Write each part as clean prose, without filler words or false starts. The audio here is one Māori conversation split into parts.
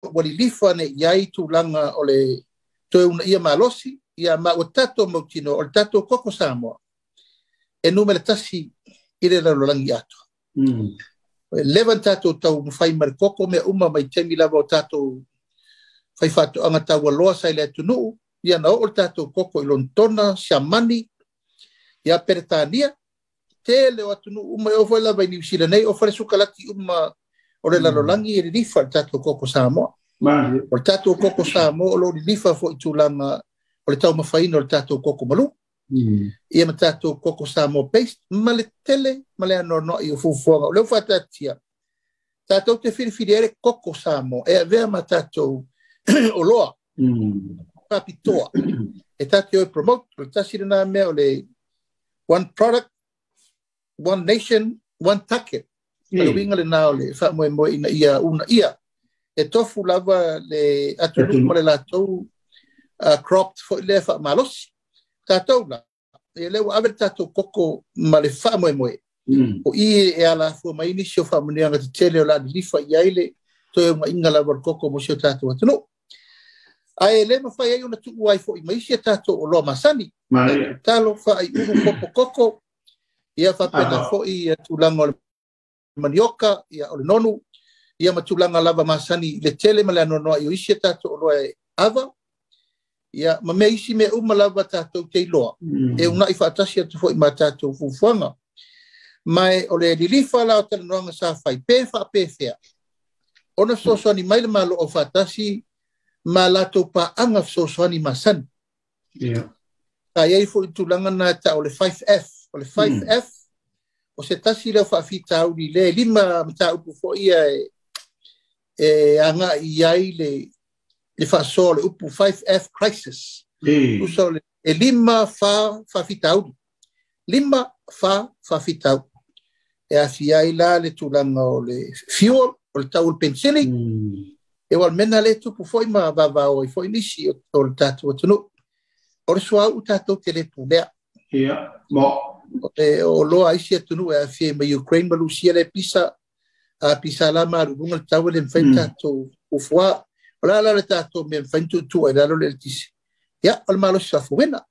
wali lifa ne yai tulanga ole toe una ia malosi ia ma o tato mautino o tato koko Samoa e numele tasi ire la lolangi ato levan tato tau mawhai mare koko me uma mai temi lava o tato whai whato anga tau aloa sai le tunu ia na o tato koko ilontona siamani ia peretania tele o atunu uma o foi lava i New Zealand nei o fare sukalati uma o le lalolangi e rifa tato koko Samoa o le tato koko Samoa o lo rifa fo i tulanga o le tau mawhaina o le tato koko malu ia ma tato koko Samoa based ma le tele ma le anono i o fufuanga o leo whatatia tato te whiriwhiriere koko Samoa e avea ma tato o loa papitoa e tato o promote o le tasira na mea o le one product one nation one take ale winga le nao le wha moe ina ia una ia e tofu lava le atunu ma le latou cropped fo le wha malosi tatou la e lewa awe tatou koko ma le wha moe o i e ala fua mai nisi o wha muneanga te tele o la di lifa i aile toi unga inga lava koko mo sio tatou atunu ai le ma fai ai una tu wai fo i maisi tatou o loa masani talo fa ai uru koko ia fa pena fo i tulanga o manioka ia o le nonu ia matulanga lava masani le tele ma le anono i o isi tatou o loa e ava ia ma me isi me uma lava tatou te iloa e una i whaatasi atu fo i ma tatou fufuanga mai o le lilifa la o tala noanga sa fai pe fea ona sosoani mai le malo o whaatasi ma lato pa anga sosoani masani ka iei fo i tulanga na ta o le 5F o le 5F o se tasi leo whaafita au ni le lima mta upu fo ia e anga i ai le whaaso le upu 5F crisis uso e lima whaafita au lima whaafita au e afi ai la le tulanga o le fuel o le tau le pensili e wal mena le tupu fo i ma vavao i fo i nisi o le tatu atunu o le sua u tatou te le pulea o loa isi atunu e afi ma Ukraine malusia le pisa a pisa la marunga le tau le mwhain tatou ufua o la le tatou me mwhain tutu e lalo le tisi ia o le malo safu wena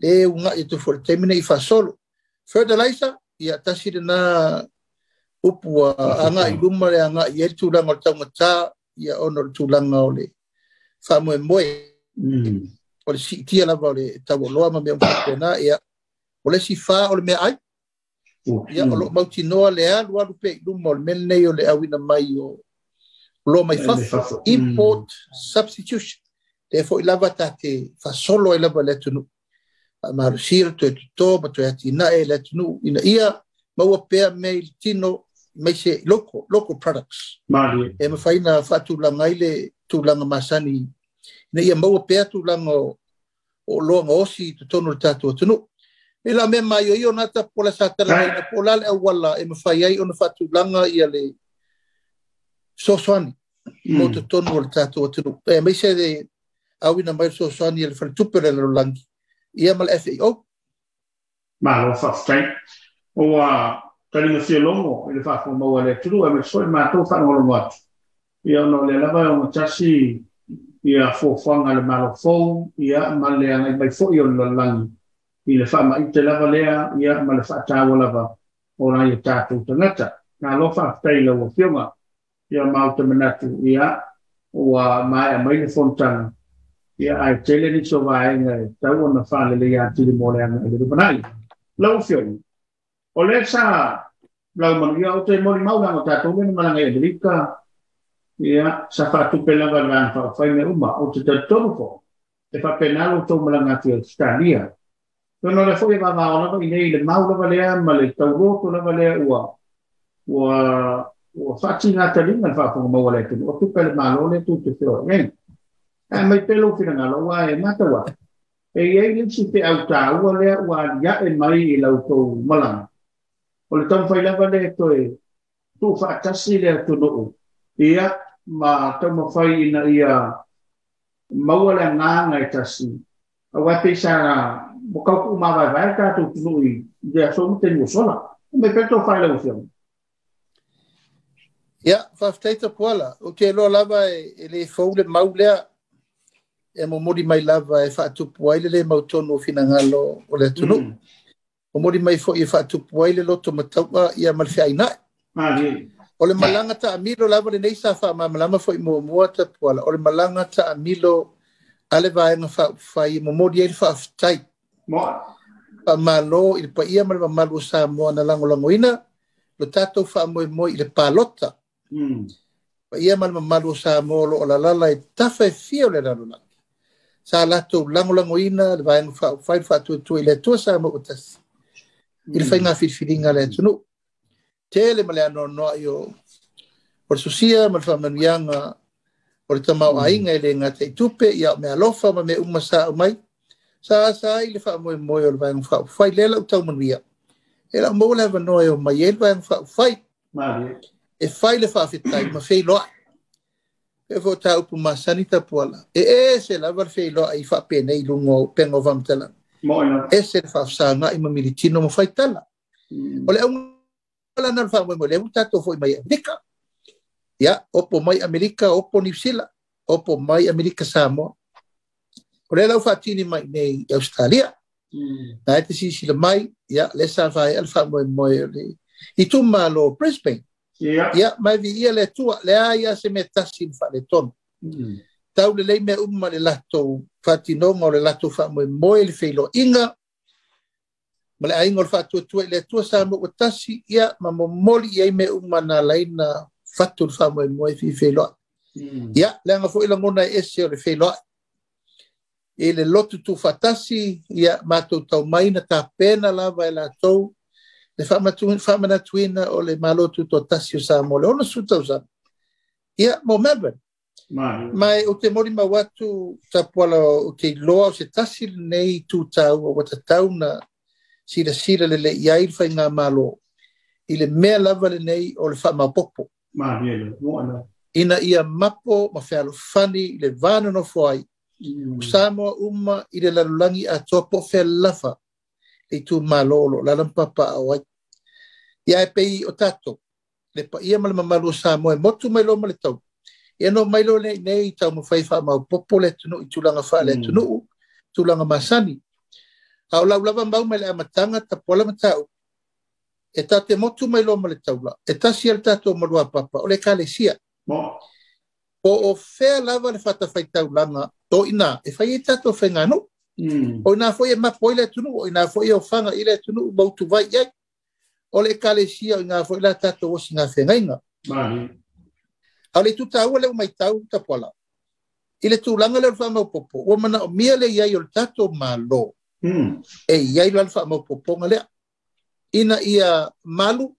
e unga i tu fo le temine i fasolo fertilizer ia tasiri na upu anga i luma le anga i etu langa o tau ngata ia ono le tulanga o le whamoe moe o le sitia lava o le tau loa ma mea mwhapena ia o le si wha o le mea ai ia o lo mauti noa le a lua lupe i luma o le mele nei o le awina mai o lo mai whafu import substitution te fo i lava ta te whasolo i lava le tunu ma rusira to e tuto ma to e ati na e le tunu ina ia maua pea me tino mai se local products e ma whaina whatulanga i le tulanga masani na ia maua pea tulanga o loanga osi to tono le tatu atunu e la mea mai o io nata pola satala ina pola le awala e ma whai ai ona whatulanga ia le sosoani mo to tono le tatu atunu e mai se de awina mai sosoani le whanatupere le rolangi ia ma le FAO ma lo whaftai o taringa fia longo i le whafo maua le turu e me soi mātou whanongolo atu ia ono le lava o matasi ia fōwhanga le malo fōu ia ma le angai mai fōi o le langi i le wha mai te lava lea ia ma le whaatawa lava o rai e tātou tangata ngā lo whaftai lau o whionga ia mauta manatu ia o mai a mai le fontana ia ai tele ni so vai ngai tau ona whale le ia tiri mo le angai le banai lau whionga o le sa lau manu ia o te mori mauna o tātou mena malanga e Amerika ia sa whatupe lava lan whawhai me uma o te tatono fo e whapenalo tau malanga tia Australia tono le fwoi vava o lava i nei le mau lava lea ma le tau roto lava lea ua whati ngā taringa whawhunga maua le tunu o tupe le malo le tu te whio ngen a mai pelo whina ngā laua e matawa e iei linsi te au tā ua lea ua ia e mai i lau tau malanga o le tau whai lava le toe tu whaatasi lea tunu ia ma tau mawhai ina ia maua le ngā e tasi a wape sa mo kau ma vai tātou tunu i dea somu te mua sola me peto whai lau whio Ya, whafteita puala. O te loa lava e le faule maulea e mo mori mai lava e whaatupu ai le mautonu o finangalo o le tunu. O mori mai fo i whaatupu ai le loto mataupa i a malwhia inai. O le malanga ta amilo lava le neisa wha mamalama fo i mua ta puala. O le malanga ta amilo ale vaenga whai mo mori ai le whaaftai. Pa malo i le pa ia malama malu Samoa na lango ina. Lo tatou wha moi i le palota. Pa ia malama malu Samoa lo o la lala e tafa e fia o le lalula. Sa lato lango ina le vaenga whai whaatu i le tua Samoa utas. I le whainga whiwhiringa le tunu. Tele male ano noa i o susia mal whamanianga o le tamau ainga i le ngata i tupe ia me alofa ma me umasa o mai. Sa i le whamoe o le vaenga whai lela u tau manuia. E la mo le vanoe o mai e le vaenga whai. E whai le whawhitai ma whai loa. E fo ta upu masanita puala. E se lava le whai loa i whapene i lungo pengo vamtala. E se le whawsanga i mamiritino mo whai tala. O le ala na fa mo le tato foi mai Amerika ya opo mai Amerika opo New Zealand opo mai Amerika Samoa o le lau fatini mai nei Australia na te si le mai ya le sa vai alfa mo le i tu malo Brisbane ya mai vi ia le tua le ia se metasi fa le ton tau le me umma le lato fatino mo le lato fa mo le felo inga male ai ngol fatu tu le tu sa mo tasi ia ma moli ai me umana laina fatu fa mo fi felo ia le nga fo ila ngona ese o le felo e le lotu tu fatasi ia ma to tau mai na ta pena lava ela to le fa ma tuina o le malotu to tasi sa mo le ona suta usa ia mo Melbourne mai o te mori ma watu tapuala o te loa o se tasi nei tu tau o wata tau na sira le iai fai ngā malo i le mea lava le nei o le wha mapopo. Ina ia mapo ma whea fani le vāna no whai. Samoa uma i le lalulangi a topo whea lafa i tu malolo lalampapa awai. Ia e pei o tato. Le pa ia malama malu Samoa e motu mailo ma le tau. Ia no mailo nei tau ma whai wha mapopo le tunu i tulanga wha le tunu tulanga masani. Au lau lava mau mai le amatanga ta pola matau. E ta te motu mai lo le taula. E ta si al tato malua papa o le kalesia. O fea lava le fata fai taulanga o ina e fai e tato fai nganu. O ina foi e mapo i le tunu o ina foi e o fanga i le tunu mautu vai iai. O le kalesia o ina foi la tato o singa whengainga. Au le tuta ua le umai tau ta pola. I le tūlanga le wha mau popo. O mana o mia le iai o le tato malo. E iai lo alfa mo poponga lea ina ia malu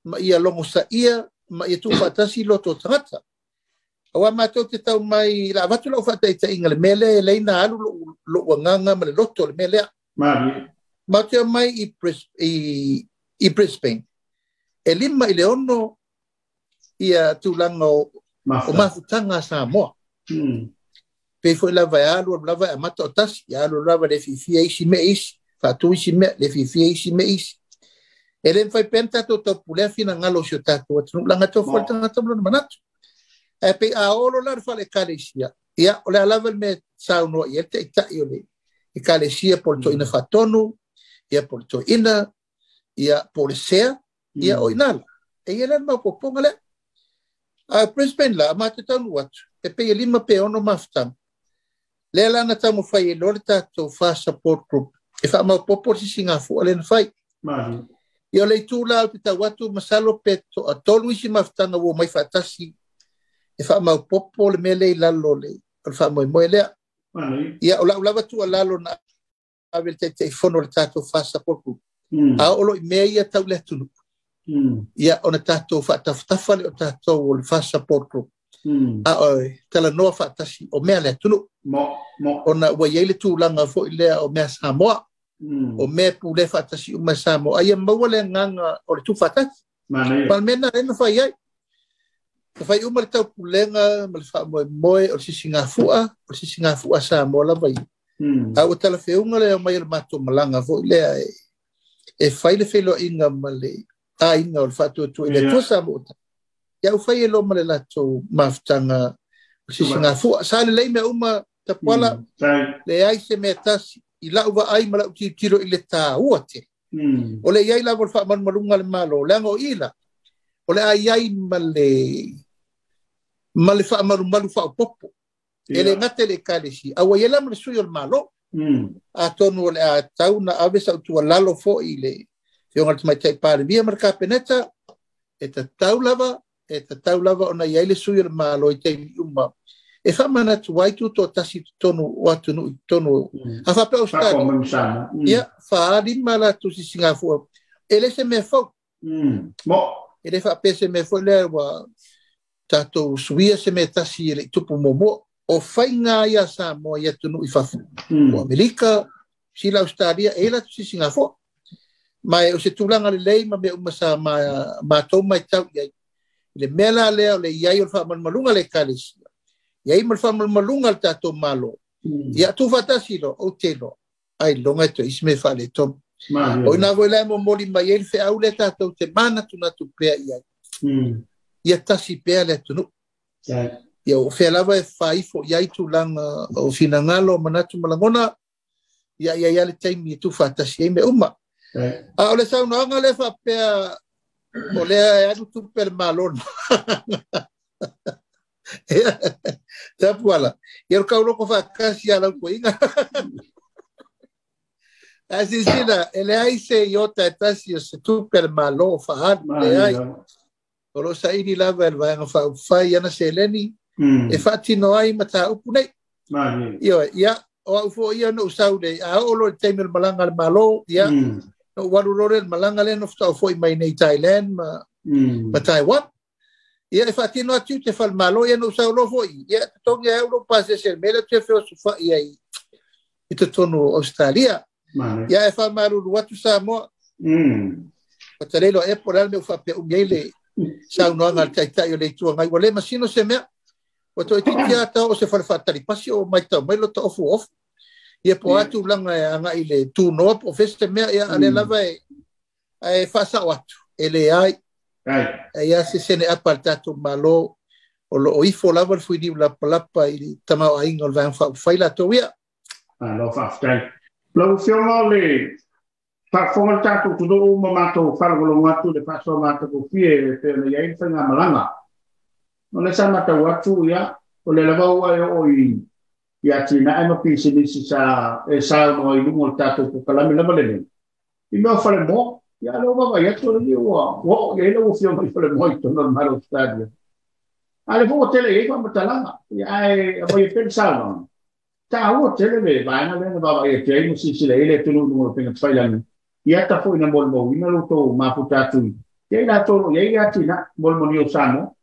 ma ia longo sa ia ma ia tu fatasi loto tangata awa mato te tau mai la vatu lo fata ita inga le mele leina alu lo wanganga ma le loto le mele mato mai i Brisbane e lima i le ono ia tūlanga o mafutanga Samoa pe foi lava alu lava a mata otas ya alu lava le fifia isi me isi fatu isi me le fifia isi me isi ele foi penta to pule fina ngalo sio tato tu langa to foi tanga to no manatu e pe a olo la fa le kalesia ya ole lava me sa no ye te ta yo le e kalesia porto ina fatonu ya porto ina ya polisia ya oinal e ele ma poponga le a Brisbane la mata tanu wat e pe lima pe ono maftam le la na tamu fai lo tato fa support group e fa ma popo si singa fu ale na fai io le tu la te watu masalo peto a tolu isi maftanga wo mai fatasi e fa ma popo le mele la lole fa mo le ia ola watu la lo na avel te fono le tato fa support group a olo me ia tau le tu ia ona tato fa tafa le tato o le fa support group tala noa fatasi o mea le tunu ona wa yele tu langa fo ile o mea Samoa o mea pu le fatasi o mea Samoa ai maua le nganga o le tu fatasi palmena ena fai ai fai uma le tau pulenga ma le fa moe o si singa fua Samoa la vai a o tala feunga le mai le mato malanga fo ile e fai le felo inga ma le a inga o le fatu tu ile tu Samoa ia ufai lo male lato maftanga sisinga fu sa le me uma tapuala le ai se metasi ila uva ai mala tiro ile ta uate ole ia la volfa man malunga le malo lango ila ole ai male fa malu fa popo ele ngate le kalesi awa ia la male suyo malo a tonu le a tauna avesa tu lalo fo ile yonga mai tai pare via marka peneta eta taulava ona ia le suyo malo i te uma e fa mana tu wai tu to tasi tonu watu no tonu afa pe osta ia fa di mala tu si Singapore ele se me fo mo ele fa pe se me fo le wa tato suia se me tasi ele tupu momo o fainga ia Samoa ia tunu i fafu o Amerika sila Australia ela tu si Singapore mai o se tulanga le lei ma me umasa ma to mai tau ia le mela le ia o fa malunga le kalis ia i malfa malunga tato malo ia tu fatasilo o telo ai longa to isme fale tom o na vola mo moli mai el fe aule tato te mana tu na tu pe ia tasi pe le tu ia o fe lava e fai fo ia tu langa o finangalo manatu malangona ia le taimi tu fatasi me uma a ole sa no nga le fa pe ole ia tu per malon Tapuala. Eu caulo com vacancia lá com inga. Assim sina, ele aí se iota etasi se super malo fahad le ai. Olo sai di lava el vai fa yana seleni. E fati no ai mata upunei. Io ia o fo ia no saude a olo temel malanga malo ia. No walurore malanga le no fo mai nei Thailand ma Taiwan. Ia e fati no atu te fal malo ia no sa lo foi ia tonga euro pase ser mele te feo sufa ia i te tono Australia ia e fal malo watu Samoa patarelo e por alme fa pe umele sa no ngal tai le tu ngai wale masino se me o to titia ta o se fal fatali pasio mai ta mai lo to off ia po atu langa ngai le tu no po feste me ia ale lava e fa sa watu ele ai ia se sene apartato malo o lo ifo lava fui di la palapa i tama ainga o van fa faila to ia lo fa stai lo fiona le fa fo tato tu do mato fa lo mato le fa so mato ko fie pe le ia fa na malanga non le sa mata watu ia o le lava o i ia tina e pi se si sa e sa no i mo tato ko kala me lava le i no fa le mo ya lo va ya to ni wo ya lo fio mai fole molto normale stadio ale vo tele e come talanga ya e voglio pensare ta wo tele le vai na le va e che non si le tu non pensa fai la ya ta foi na bolmo ina lo to ma puta tu ya na to ya tina bolmo ni usano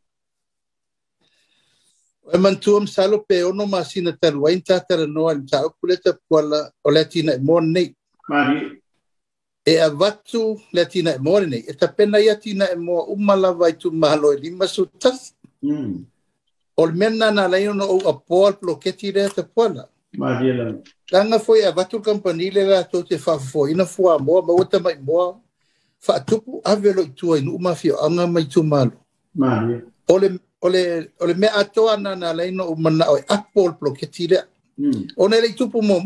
e mantuam salo pe ono masina talwain ta no al ta kuleta quala olatina monne mari e avatu latina morne e tapena ia tina e mo umala vai tu malo e lima sutas ol menna na lai no o apol ploketi re te pola mariela langa foi avatu company le la to te fa foi na fua mo ma uta mai mo fa tupu avelo tu ai no mafio anga mai tu malo mari ole me atoa na lai no umana o apol ploketi re ona le tupu mo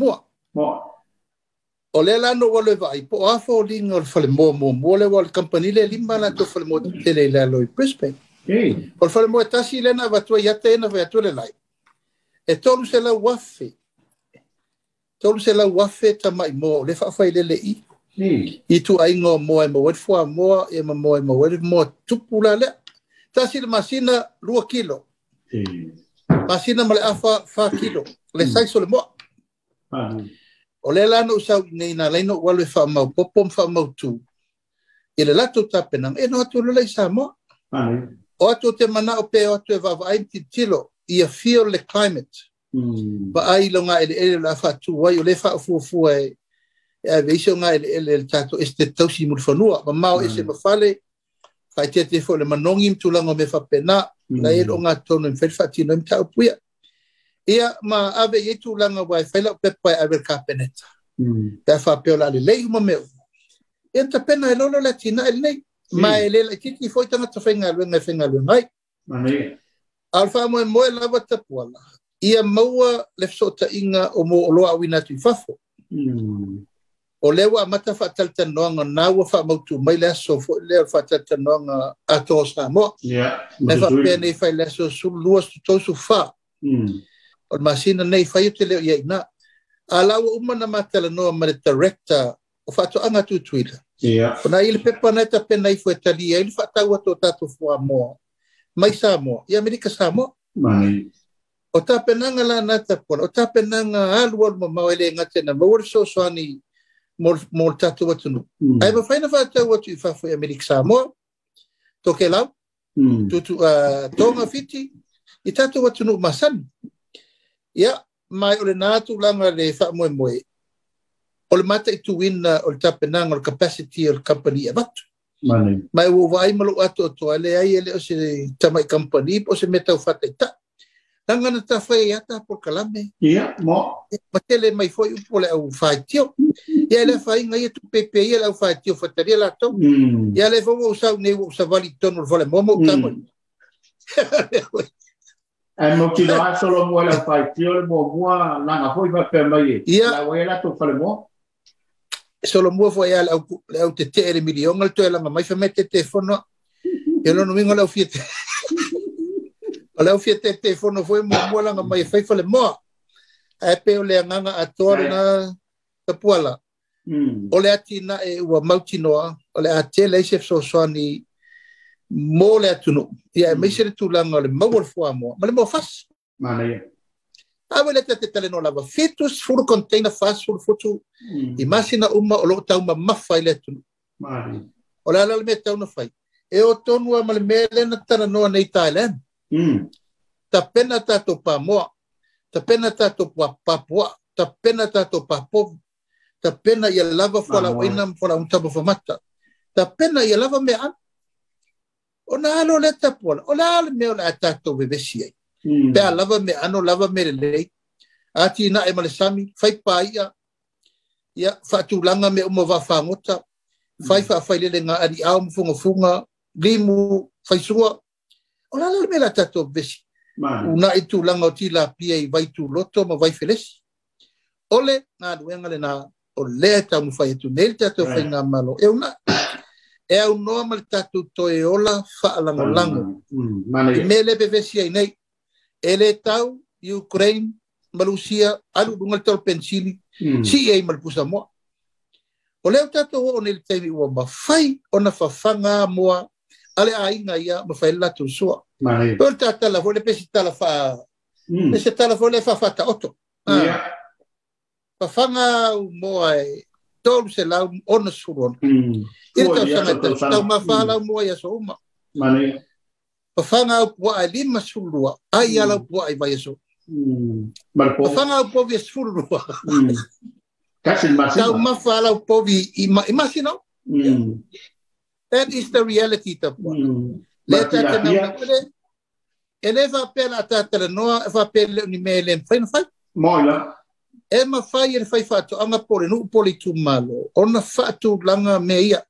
o le lano wale vai po afo linga o fale mo le wale company le lima na to fale mo tele la lo i Brisbane o fale mo tasi le na vatua ia te na vatua le lai e tolu se la wafe ta mai mo le fa fai le i tu ai ngo mo e mo wet fua mo e mo wet mo tupula le tasi le masina 2 kilo masina male afa 5 kilo le sai so le mo o le lana usau nei na leino wale fa mau popom fa mau tu ele lato tapenang e no atu le Samoa o atu te mana o pe o atu e vava ai tilo ia feel le climate ba ai longa ele la fa tu wai o le fa fu e veisio nga ele tato este tausi mulfanua ba mau ese mafale fa te fo le manongim tulanga me fa pena la ele o nga tono en fa tino mta puia ia ma ave yetu langa wai faila pepa ave kapeneta ta fa peola le lei mo meu enta pena e lolo latina el nei ma ele le titi foi tanga to fenga lu ngai Mane. Alfa mo lava tapuala. Ia maua le sota inga o mo loa wina tu fafo. O lewa mata fa talta noanga nawa fa mautu mai le so fo le fa talta noanga ato Samoa. Yeah. E fa pene fa le so su luas to su fa. O masina nei fa yote le ia ina. Ala wa umana mata le noa ma le director o fa to anga tu tuila. Yeah. Ona ile pepa na ta pena i fo talia ile fa tawa to tato fo mo. Mai Samoa, ia Amerika Samoa. Mane. O ta penanga la na ta pona, o ta penanga alual mo mawele ngate na mawar so soani mo tatu watunu. Ai ma faina fa ta watu i fa fo Amerika Samoa. Toke lau. Tutu tonga fiti i tatu watunu masani. Ia mai ole natu langa le fa moe moe. Ole mata i tu wina ole ta penanga ole capacity ole company e watu. Mai wo vai malu ato to ale ai ele o se tamai company po se meta fata ta langa na ta fai ata por kalame mo matele mai foi u pole au faitio ia ele fai ngai tu pepe ia au faitio fataria la to ia le vou usar ne o savali tono vole momo tamo ai mo ki la solo mo la faitio mo boa langa foi va per mai la wela to fale mo solo mua foi au te tere milion al toela mai fa mete telefono e lo no mingo la fiete ala fiete telefono foi mo langa mai fa fa le mo e pe o le nganga ator na tapuala o le atina e wa mautinoa o le atele se so soani mo le atunu ia me se tu langa le mo fo mo ma le mo fas mane Awele te tele no lava fitus full container fast full futu imagina uma o lo tau ma mafai le tu mari o la la me tau no fai e o tonu ma le mele na tana no nei Thailand ta pena ta to pa mo ta pena ta to pa papua ta pena ta to pa po ta pena ia lava fola wina fola un tabo famata ta pena ia lava me an o na lo le tapola o la me o la ta to bebesia pe lava me ano lava me le ati na e malesami fai paia ia fatulanga me uma va fangota fai le nga ari au funga limu fai sua ola le me la tato besi una itu langa ti la pia i vai tu loto ma vai feles ole na duenga le na o le ta mu fai tu nel tato fai nga malo e una e au normal tato to e ola fa lango me le bevesi ai nei ele tau Ukraine Malusia alu dungal tol pensili si ei malpusa mo o le tato o nel temi o ma fai ona fafanga mo ale ainga ia ma fai la tu so o tata la vole pesita la fa pesita la vole fa fata oto fafanga mo ai tol se la ona suron il tau ma fala mo ia so uma Pafanga po ai lima sulua ai ala po ai vai so pafanga po vi sulua kasi masino tau mafala po vi imagino that is the reality ta po leta te na eleva pela tata no fa pele ni mele fai mola e ma fai fai fatto anga pole no pole tu malo ona fatu langa meia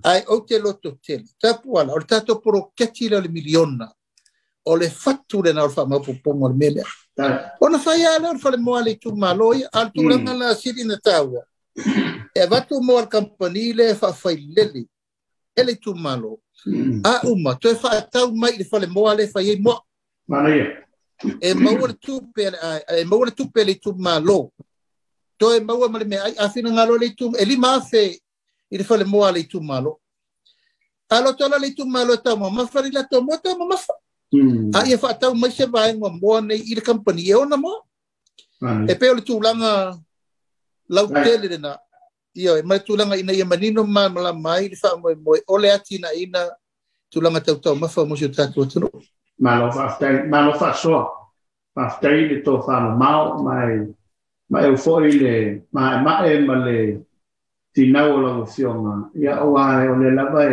ai o te loto tele tapuala o tato pro ketila le miliona o le fatture na fa ma popongo le mele ona fai ala fa le moale tu maloia al tu langa la sidi na tawa e vatu mo al campanile fa fai lele ele tu malo a uma to fa tau mai le fa le moale fa ye mo manaia e maua tu pele tu malo to e maua male me ai afina ngalo le tu e lima fe il fa le mo ale tu malo alo tola le tu malo ta ma fa la to mo ta ma fa ai fa ta mai se vai mo nei il company e ona mo e pe le tu langa lau tele na io e mai tu langa ina ia manino ma la mai fa mo ole atina ina tu langa tau ma fa mo se tatu tu malo fa so fa stai le to fa mau mai o foi le ma le tinau la opción ya o le lava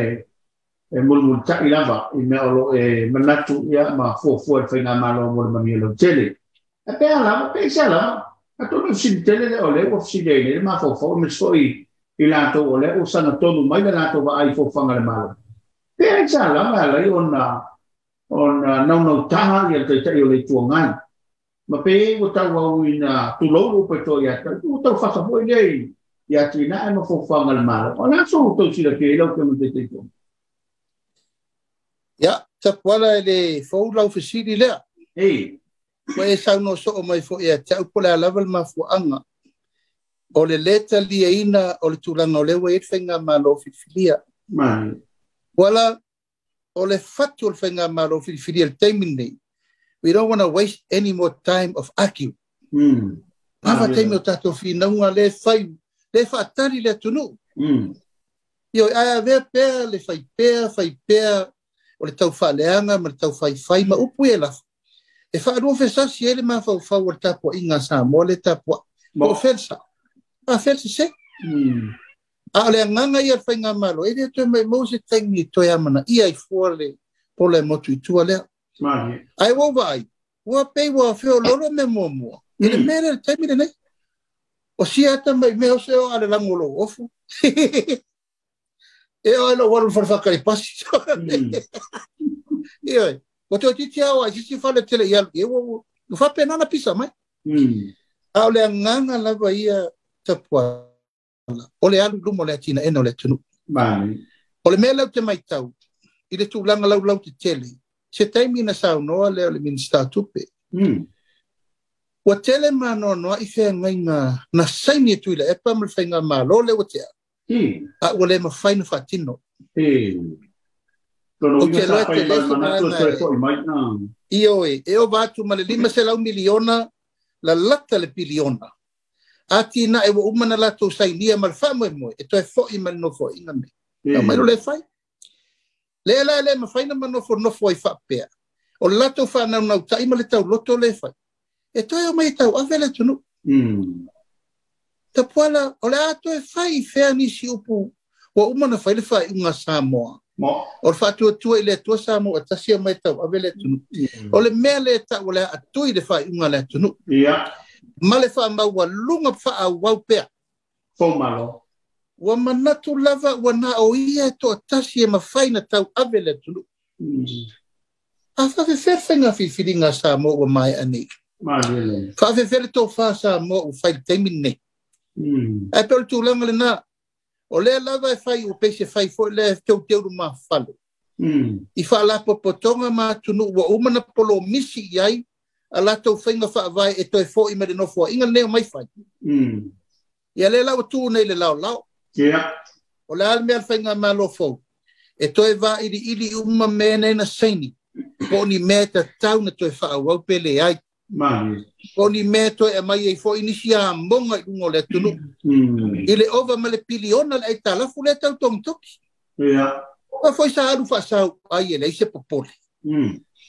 e mul ta ilava i me o manatu ya ma fo fe na malo mo ma lo tele e pe ala pe sala a to no si tele o le o si le ma fo me soi ila to o le o sana to mai la to va ai fo fanga le malo pe sala ma la ona on nau taha ia te tai o le tuangai. Ma pe o tau au ina tulou pe to ia tau whakapoi nei ia tina e ma fofanga le maro. O nā so tau sila ke lau ke mte te tō. Ia, tapuala le fau lau fasiri lea. Hei. Wa e sau no so o mai fo ia tau pole a level ma fuanga. O le leta lia ina o le tūlanga o lewa e whenga ma lo whiwhilia. Mai. Wala o le fatu o le whenga ma lo whiwhilia le taimini nei. We don't want to waste any more time of arguing. Pava taimi o tato whinaunga le whai, le whaatari le tunu. Io aia vea pēr, le whai pēr, o le tau whaaleanga, ma le tau whai, ma upu e lafu. E whaarua whesasi ele ma whau o le tapo inga Samoa, le tapo o whelsa. A whelsa se. A le anganga ia whainga malo, e le toi mai mose taimi toi amana, ia i fua le pole motu i tua lea. Ai wo vai, wo pei wo feo lolo me momo. Ele mere le taimi le nei. O siata mai me o se o ale langolo ofu. E o alo waru whakari pasi. Ioi, o te o titi au ai sisi whale tele i alu. E wo whape nana pisa mai. A o le anganga lava ia tapua. O le alu lumo le atina ena o le tunu. O le mea lau te mai tau. I le tūlanga lau te tele. Se taimi na sao noa leo le minister tupe. Wa tele ma noa i whea ngai na saini e tuila e pa mle whainga malo le watea. A wale ma whaina whatino. O ke loe te leso mana. Iyo e o vatu ma le 5 miliona la lata le biliona. A tina e wa umana lato sainia ma le whamoe moe. E toi fo i ma no fo inga me. Na mai le whai. Le ma faina manofo ai whapea. O lato whanau nau taima le tau loto le whai. E toi o mai tau awele tunu. Ta puala, o le ato e whai whea nisi upu wa umana whai le whai unga Samoa. O le whatua tua i le atua Samoa tasia mai tau awele tunu. O le mea le tau o le atui le whai unga le tunu. Ma le wha maua lunga wha au wau pea. Fomalo. Wa manatu lava wa na o ia to tasi e mawhaina tau awele tulu. A whawewhenga whiwhiringa Samoa wa mai ane. Whawewhere tō wha Samoa u whaile teimi nei. E pēr tūlanga le nā. O lea lava e whai u peise whai fo lea tau teuru mā whalo. I whaalapo potonga mā tunu wa umana polo misi iai a la tau whainga whaavai e toi fo i mare no fo. Inga neo mai whai. Ia le lau tū nei le lau. O le alme al whainga malo fau. E toi wā ili uma mene na saini. Po ni mea ta tau na toi wha wau pele ai. Po ni mea toi e mai e fo inisi a monga i ungo le tunu. Ile ova ma le piliona le ai talafu le tau tong toki. Pa foi sa alu wha sau ai e le ise popole.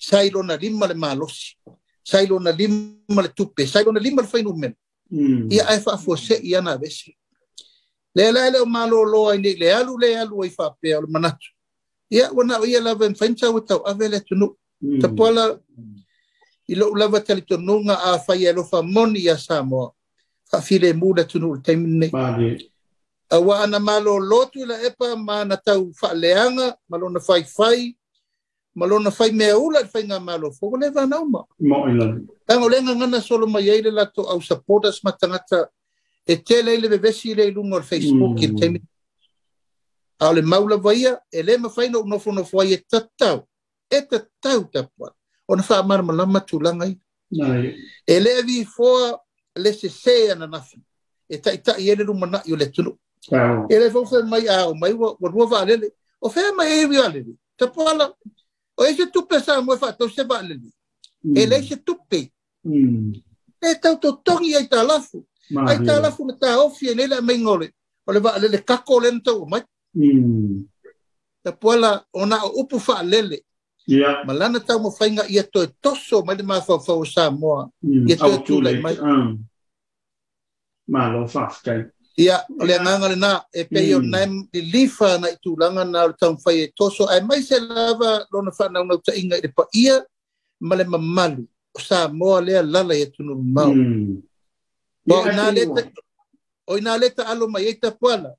Sailo na lima le malosi. Sailo na lima le tupe. Sailo na lima le whainu mena. Ia ai wha fose i ana vese. Le o malo loa ni le alu ai whapea o le manatu. Ia wana o ia lava mwhainta o tau awele tunu. Ta poala i lo lava tali tonunga a whai alo wha moni a Samoa. Whawhire mūla tunu o taimine. A wa ana malo lotu la epa ma na tau whaaleanga, malo na whai, malo na whai mea ula whai ngā malo. Foko le whanau ma. Tango lenga ngana solo mai eile lato au supporters matangata e tele le vevesi le lungo al Facebook ki temi a le maula vaia e le mawhaina o nofo ai e tatau tapua o na wha amara malama tūlanga i e le vi foa le se ana nafi e ta i ele rumana i o le tunu e le fawha mai a o mai wa rua wa alele o whea mai e vi alele tapua la o e se tupe sa mo e wha tau se wa alele e le se tupe e tau to tongi ai ta lafu ai ta lafu na ta ofi e nele mai ngole o le wa alele kako le nta o mai ta puala ona upu fa lele malana tau mo fainga ia to toso mai le mafa fa o Samoa ia to tu lai mai malo fa kai ia le nganga le na e pe yo naim di lifa na tu langa na tau fa e toso ai mai se lava lona fa na ta inga de pa ia male mamalu o Samoa le lala ia tu no mau o o ina leta alo mai eta pala.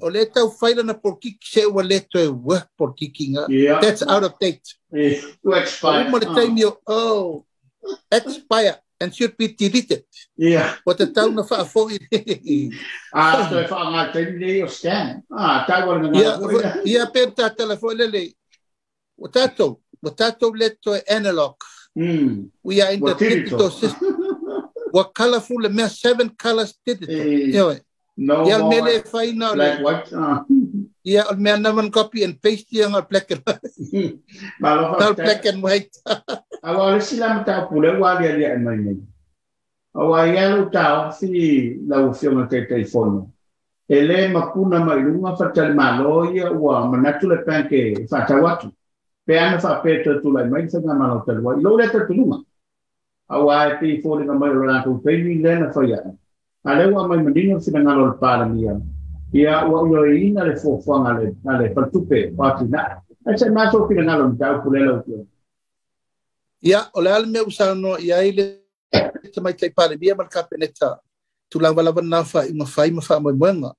O leta u faila na por kiki se ua leto e work por kiki nga. That's out of date. To expire. Uma le time yo, expire and should be deleted. What the town of for it. So if I'm not taking o scan. Ta wala nga. Penta telefone le. Watato leto analog. We are in the digital system. What colorful the 7 colors digital. No more black, white. Yeah, al me naman copy and paste yang al black and white. Black and white. Awal sila mata pula wali dia mai. Awal yang tahu si lau film telephone. Ele makuna mai lunga fatal malo ya wa manatu le panke fatawatu. Peana fa peto tu lai mai sanga malo telwa. Lo le tulunga. Awal ti phone na mai ora tu peni le na fa ya. Ale wa mai mandingo sina ngalo para mia. Ia wa yo ina le fofanga ale patupe patina. Ese maso que ngalo tau pulela tu. Ia ole al me usano ia ile mai tai para mia marka peneta. Tulang wala na fa ima fa mo moenga.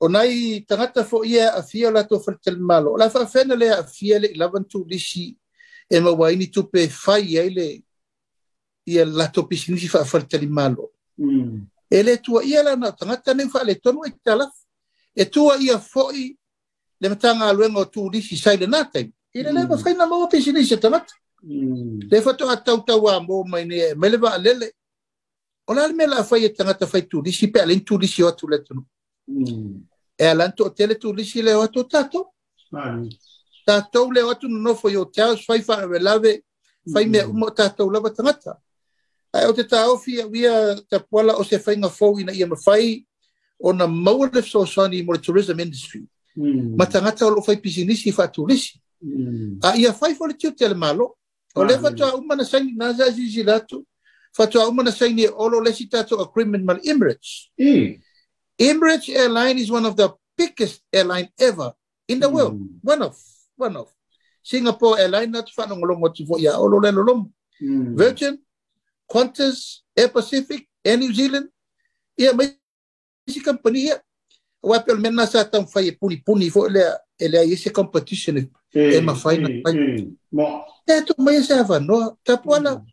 Onai tangata fo ia a fia la to fertel malo. La fa fena le a fia le 11 tu disi e ma wa ini tupe fa ile ia la to pisini fa fertel malo. Ele tua ia la na tangata nem fa le tonu e tala e tua ia foi le matanga luengo tu disi sai le natai ile le fa na mo pisini se tangata le fa to atau wa mo mai ne meleva lele ona me la fa ia tangata fa tu disi pe len tu disi o tu le tonu e lan to tele tu disi le o to tato le o tu no foi o tau fai fa lave fai me mo tato lava tangata. O te taofi wia te pola o se whainga fau ina ia mawhai o na maua so sani mo le tourism industry. Ma tangata o lo whai pisinisi whaturisi. A ia whai fo le tiu tele malo. O le whatua umana saini naza zizi latu. Whatua umana saini o lo lesi tato agreement mal Emirates. Emirates airline is one of the biggest airline ever in the world. One of. Singapore airline natu whanongolongo tifo ia o lo le lolomo. Virgin, Qantas, Air Pacific, Air New Zealand, ia mai si company ia. Wa pel mena sa tam fai puni fo ele esse competition e ma fai na fai. Mo. E tu mai sa va no, ta pola.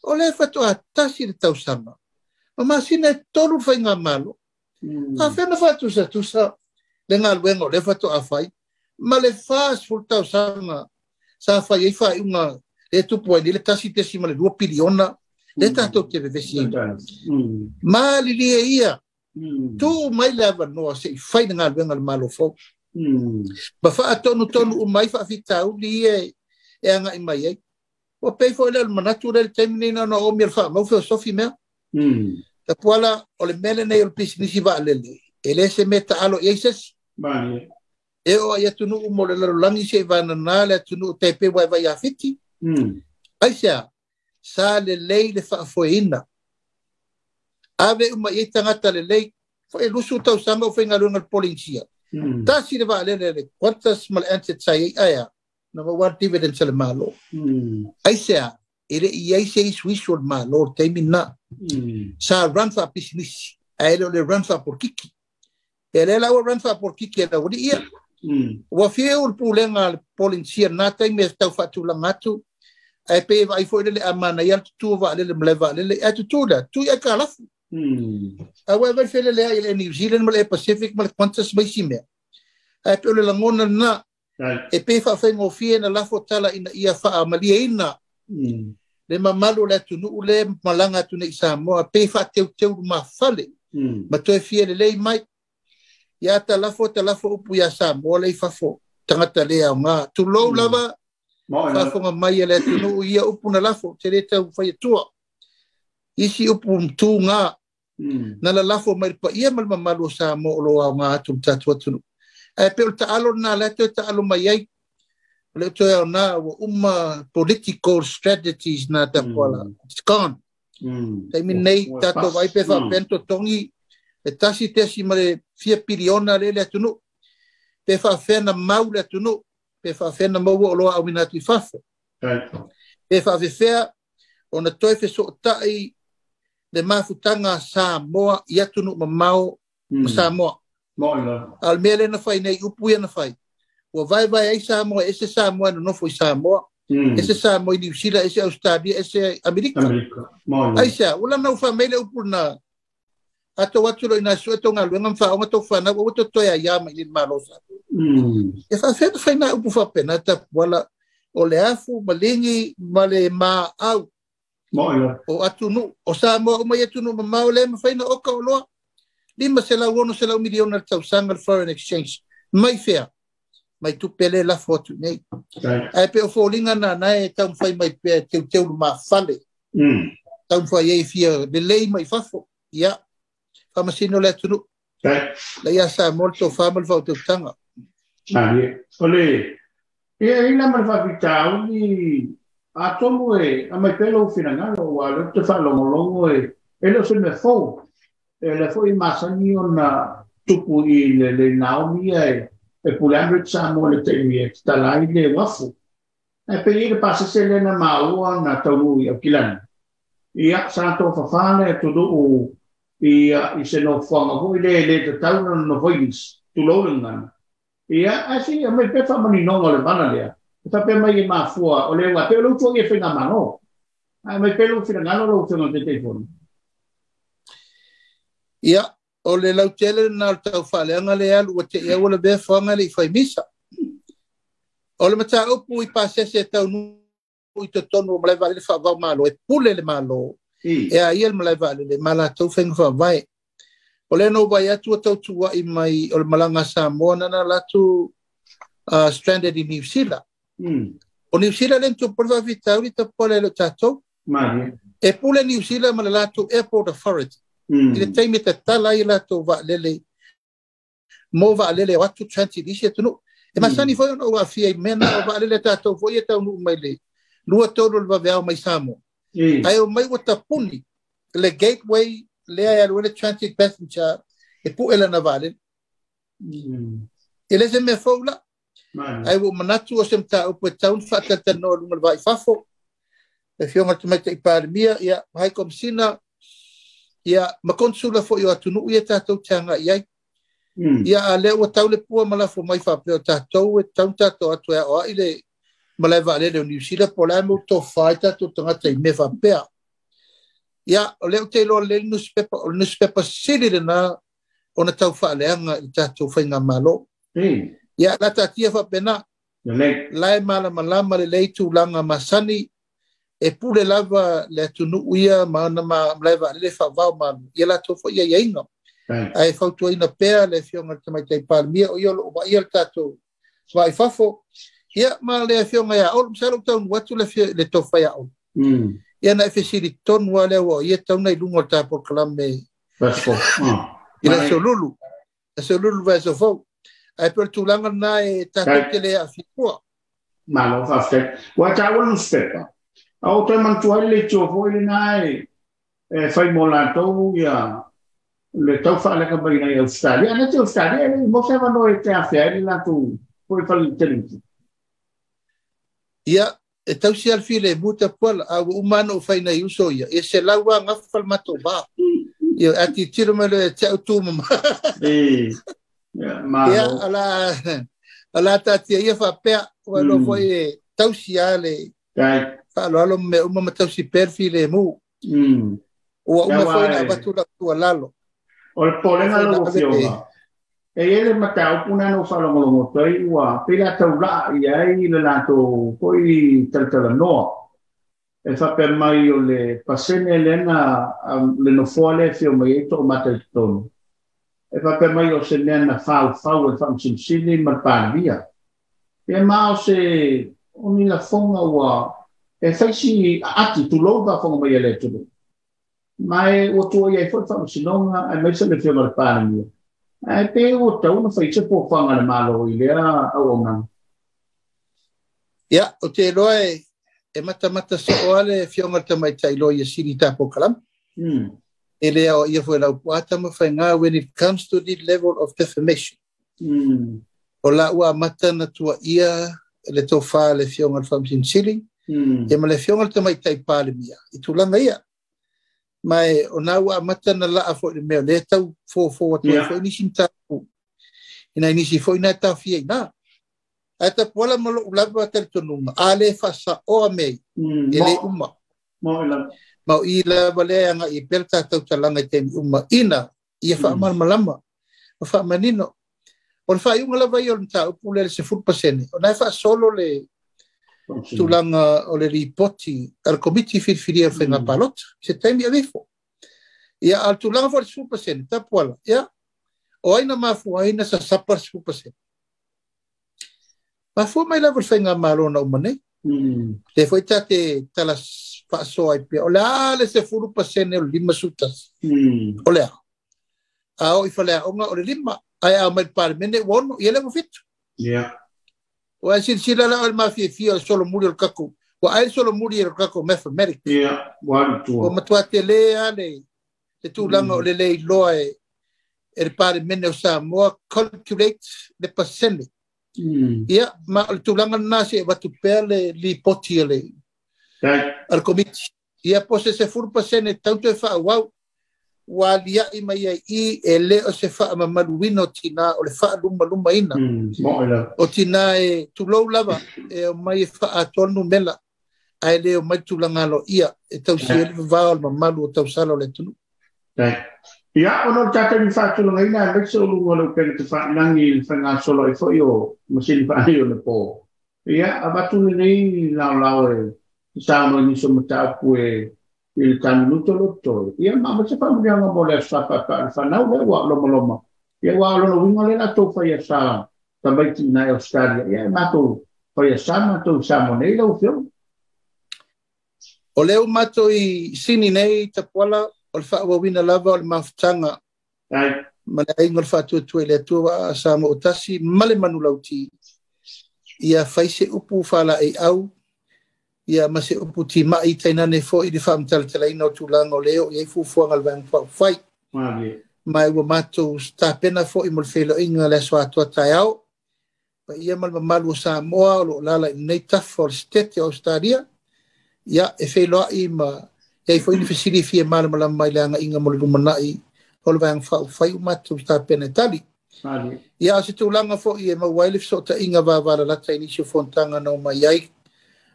O le fato a tasi de tau sama. Ma sina tolu fai nga malo. A fe na fatu sa tu sa le nga luengo le fato a fai. Ma le fas ful tau sama. Sa fai unga e tu po ni le tasi te sima le 2 biliona. Le tato te vevesi. Ma li ia. Tu mai lava no se fai nga luenga le malo fo. Ba fa tonu mai fa fitau li e anga i mai ai. O pei fo le manatu le terminina no o mir fa mo fo sofi me. Ta pola o le mele nei o pisnisi va le. Ele se meta alo Jesus. Bani. E o ia tunu mo le langi se va na le tunu te pe vai a fiti. Ai sa le lei le fa foina. Ave uma i tangata le lei fo e lusu tau sanga o fenga lunga policia. Ta si le va le quantas mal ante sai aya. Number 1 dividend sale malo. Ai ele ia se suisul malo te mina. Sa run fa business. Ai le run fa por kiki. Ele la run fa por kiki la odi ia. Wa fiu pulenga policia na te me tau fatu langatu. Ai pe vai foi le amana ia tu va le mleva le atitude tu ia kala. Awe vai fele le New Zealand mal Pacific mal quantas mai sime. Ai pe le langona na e pe fa fengo fie na la fotala ina ia fa malia ina. Le mamalu le tunu le malanga tu nei Samoa pe fa teu ma fale. Ma to fie le mai ia ta la fo upu ia Samoa le fa fo tangata le nga tu lo lava fa fonga mai le tunu ia upu na lafo te le tau fai tua isi upu tu nga na la lafo mai pa ia mal mamalu sa mo lo nga tu tatu tunu e pe ta alo na le ta alo mai ai le to na political strategies na ta pola it's gone I mean nei tato vai pe fa pento tongi e tasi tesi male 4 biliona le tunu pe fa fena mau le tunu pe fa fena mo lo au minatu fafo pe fa fea ona toi fe so tai le mafutanga Samoa ia tunu mamau Samoa. Al mele na fai nei upu ia na fai. Wa vai ai Samoa, ese Samoa no foi Samoa. Ese Samoa i New Zealand, ese Australia, ese Amerika. Ai sa, wala na ufa mele upu na ato watu lo ina sueto nga luenga mfa onga to fana wa to toya yama i malosa. E fa fetu fai na upu fa pena ta wala o le afu malingi male ma au. O atunu o Samoa o mai atunu mamau le ma fai na oka o loa. Lima sela wono sela miliona tau sanga foreign exchange. Mai fea. Mai tu pele la foto nei. Ai pe o folinga na e tau fai mai pe teu ma fale. Tau fai e fia de lei mai fafo. Ia. Famasino le tunu. La ia sa molto famal fa teu tanga. Ole. E ina mal fa vitau ni atomo e a mai pelo finangalo wa le te fa longo e lo se me fo. Le foi masani ona tupu I le Naomi e pulambre Samoa le te talai le wafu. E pe I le pasa se le na maua na taunu I kilani. Ia santo fafane tudu I se no fonga hoi le te tauna no voilis tu lolengan. Ia asi a mai pe fa mani no le bana le. Ta pe mai mafua o le wa pe lo tu e fina mano. Ai mai pe lo fina ngalo lo tu no te telefone. Ia, o le lautele na tau whaleanga le alu, o te ea wala bea whanga le I whai misa. O le mata upu I pasese tau nui te tonu o malai vale le whawau malo, e pule le malo, e a ia le malai vale le mala tau whenga whawai. O le no vai atu o tau tua I mai o le malanga Samoa nana latu stranded I New Zealand. O New Zealand le tu porwa vitau I ta pole lo tatou. E pule New Zealand ma le latu Airport Authority. I le taimi te tala I lato wa lele mo wa lele watu transit isi tunu e masani foi no wa fia mena o wa lele tato foi tau nu mai le lua tolu le va mai Samoa ai o mai wata puni le gateway le ai le transit passenger e pu ela na vale ele se me foula ai o manatu o semta o pe town fata no lu vai fafo e fionga te mai te ipar mia ia hai kom sina ia makonsula fo yo atunu ia tatou tanga ia ia ale o taule pua mala fo mai fa pe tatou e tatou atu o ile mala va le New Zealand pola mo to faita to tanga te me fa pe ia le te lo le newspaper city na ona tau fa le anga tatou fa nga malo ia la tatia fa pena lai mala malama le tu langa masani e pule lava le tunu ia mana ma leva le fa va ma ia la to fo ia inga ai fa to ina pe le fionga te mai te palmia o yo ba ia tato vai fafo ia ma le fionga ia o selo tau watu le to fa ia o ia na fesiri ton wale o ia tau nei lungo ta por klame fafo ia solulu vai so fo ai per tu langa na e tato te le afipua malo fa fe wa ta wonu stepa au te mantuai le tio foi le nai fai mola tau ia le tau fa le ka bai na Australia na te Australia mo se va no te aferi la tu foi fa le televisi ia e tau si al file buta pol a umano fai na uso ia e se lawa nga fal mato ba ia ati tiro me le te tu mama ia ala ta tia ia fa pe o lo foi tau si ale alo me uma tau si perfile mu o uma foi na batula tua lalo o polenga lo fioma e ele matau puna no falo mo toi wa pela tau la ia I le lato foi tal no e fa per mai o le pasene lena le no fole fioma e to matel ton e fa per mai o se lena fa e fa simsili ma pa via e ma se oni la fonga wa e faisi ati tu loba fonga mai ele tu mai o tu ia foi fa sinonga e mai se le fioma pa ni ai pe o tau no faisi po fonga le malo ile a ona ia o te loe e mata so ale fioma te mai tai lo ia sinita po kalam ele ia foi la puata ma fainga when it comes to the level of defamation o la ua mata na tua ia le to fa le fioma fa sin sili e ma le fionga te mai tai pale mia I tulanga ia mai ona wa mata na la fo de me le tau fo to ni sinta ina ni si fo ina ta fi na ata pola mo la ba tel tonu ale fa sa o me ele umma mau ila bale nga I pelta tau talanga te umma ina ia fa mal malama fa manino on fa yung la vai on ta upule se fu pasene on fa solo le tulanga o le ripoti al komiti firia fa nga palot se tem ia lefo ia al tulanga for fu pasene ta pola ia o aina mafu aina sa sapar fu pasene mafu mai la fa nga malona umane te foi tate talas fa so ai pe ola le se fu pasene o lima sutas ola a o ifale onga o le lima ai a mai par mene wono ia le fit o ai sila la ma fi solo muri o kako o ai solo muri o kako mathematics o matuate le ale te tu langa o le loe e par mene o Samoa calculate le pasene ia ma tu langa nasi va tu pele li poti le al komiti ia pose se fu pasene tanto fa wow walia I mai I ele o se fa maluino tina o le fa luma ina o tina e tu lo lava e mai fa atonu mela ai le o mai tu langalo ia e tau se va al malu o tau sala le tunu ia ono tata ni fa tu ina le so lu lo pe te fa langi fa nga solo I fo yo masin fa yo le po ia abatu ni la e sa no ni so mata pu il canuto lotto ia ma se fa mi nga mole sa pa fa na le wa loma ia wa lo wingo le na to fa ia sa tambai ti na Australia ia ma to fa ia sa ma to sa mo nei lo fio o leo mato I sini nei ta pola o fa wa wina lava o maftanga ai mana ingol fa tu le tu sa mo tasi male manulauti ia faise upu fala ai au ia mase uputi mai tainane fo I fam tal ino tulanga leo ia fu ngal vang fai mai wa mato sta pena fo I molfelo inga le so ato taiao pa ia mal malu Samoa lo lala nei for state Australia ia e felo I ma ia fo ni fisili fi mal mal mai langa inga mol manai hol vang fai mato sta pena tali ia se tulanga fo ia ma wailif so ta inga va la taini so fontanga no mai ai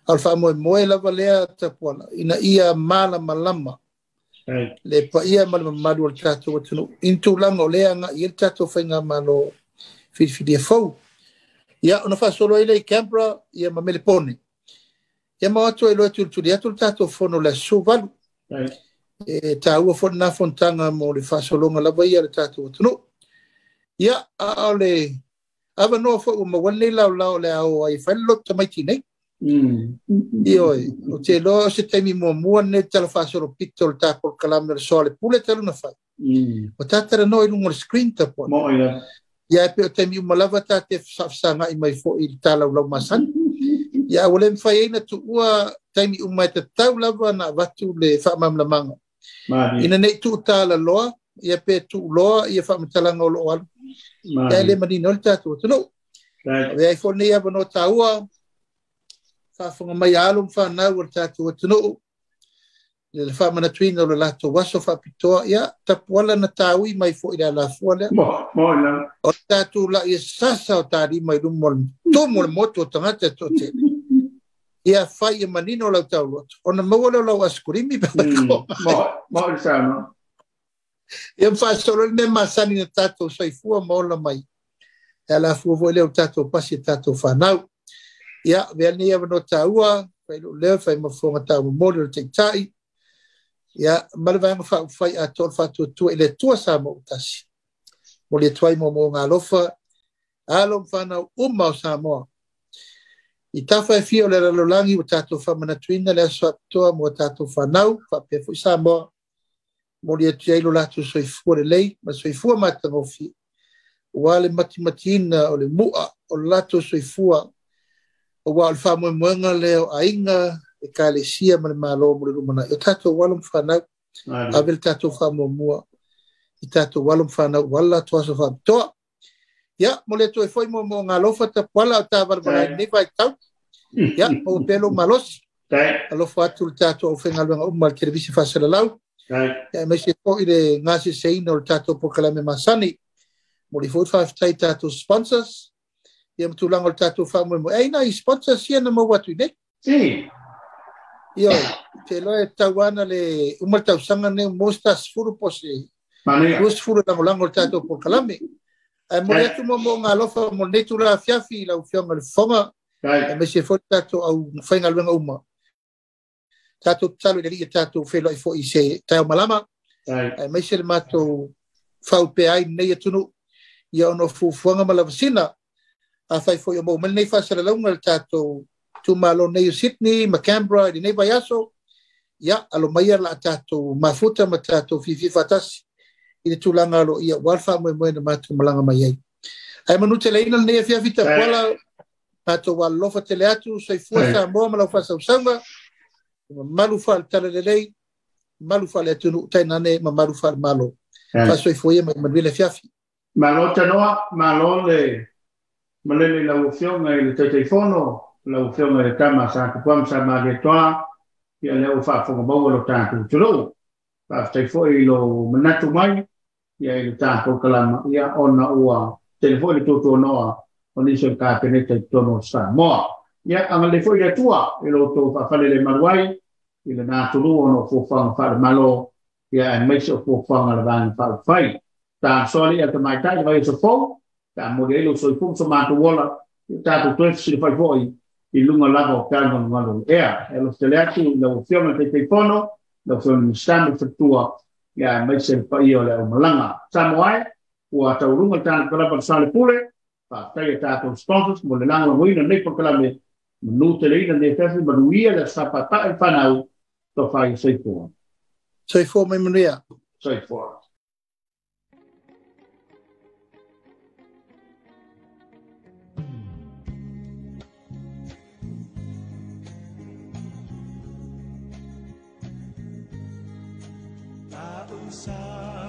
alfa moe la valea tapola ina ia mala malama le pa ia mal malu al tato tunu intu langa lea nga ia tato fenga malo fi fo ia ona fa solo ile Canberra ia ma melepone ia ma atu ilo tu dia tu tato fono la suvalu e ta u fo na fontanga mo le fa solo nga la ia le tato tunu ia ale ava no fo mo wale la le au ai fa lo tamaiti nei io o te lo se temi mo ne tala fa solo picture ta por calamel Soalepule tala na fa o tata no I lungo screen ta po ia pe temi mo lava ta te sanga I mai fo I tala lo masan ia wole fa ina tu ua temi mai te tau lava na watu le fa mamla manga ina nei tu tala loa ia pe tu loa ia fa mtala ngolo al ia le mani no ta tu no ia fo ne ia no ta ua fa mai alum fa na ur tatu tunu le fa mana twino le lato waso fa pitoa ia tapuala na tawi mai fo ila la fuala o tatu la ia sasa o tari mai lumol tomo moto tangata tote ia fa ia manino la tau ona mawala la waskurimi pa ko mo sana ia fa solo me masani na tatu sai fua mola mai ela fu vo le tatu pasi tatu fa nau ia veni ia no taua fai le fai mo fonga ta mo le tai ia malva fa fai a tol fa tu ele tua sa mo tasi mo le tuai mo nga lofa alom fa na Samoa I ta fai fio le lo langi o tato fa mana twinga le so to mo tato fa nau fa pe fu Samoa mo le tuai lo la tu soi fu le lei ma soi fu mata no fi wale matimatina o le mua o lato soi fu o wa fa mo nga leo ainga e kalesia ma malo mo le mana o tato walum fa na avel tato fa mo mua I tato walum fa na wala to so fa to ya mo le to foi mo nga lofa ta pala ta barbara ni vai tau ya o pelo malos alo fa tu tato o fenga lo mal servisi fa sala lau Mai se po i le ngasi seina o le tātou pokalame masani. Mo li fo whawhtai tātou sponsors. Ia mtulang o le tātou whamoe mo. Eina i sponsors ia na mau watu i ne. Io, te loe tauana le umal tau sanga ne mostas furu pose. Duas furu langolango le tātou pokalame. Mo le atu mo ngā lofa mo netu la fiafi la ufionga le fonga. Mai se fo tātou au whainga luenga uma. Tātou talo i lia tātou whelo i fo i se tau malama. Mai se le mātou whau pe ai nei atunu. Ia ono fuanga malavasina. A whai fo i mo. Mani nei whasara launga le tātou tu malo nei Sydney, ma Canberra, i nei Baiaso. Ia, alo maia la tātou mafuta ma tātou fifi fatasi. I le tūlanga alo ia walfa moe na mātou malanga mai ai. Ai manu te leina nei a fiafita kuala. Mātou walofa te le atu. Soifua Samoa ma lau whasau sanga. Malufa al tala lelei, malufa le atunu tainane ma malufa al malo. Fasoi foi ma le fiafi. Malo tanoa, malo le malele la ufiong le telefono, la ufiong le kama sa kwam sa magetoa, ia le ufa fo mo lo tanto. Tulo. Fa stai foi lo manatu mai, ia le tanto kalama, ia ona ua telefono toto noa, oni se ka penete tono sa mo. Ia ang le foi le tua, lo to fa fale le maruai. Ila na tulu ono fofang fa malo ya mai so fofang ala ban fa fai ta soli at mai tai vai so fo ta modelo so fo so ma to wala ta to to si fai voi il lungo lago calmo ngalo lo teleatu la opzione del telefono la opzione stand tua ya mai se fa io la malanga Samoa o ta lungo ta para per Soalepule fa tai ta to sponsors mo le lango mo ina nei proclame no teleina de festa baruia la sapata e panau to fai sei for. Sei for mai manuia. Sei for. Tak usah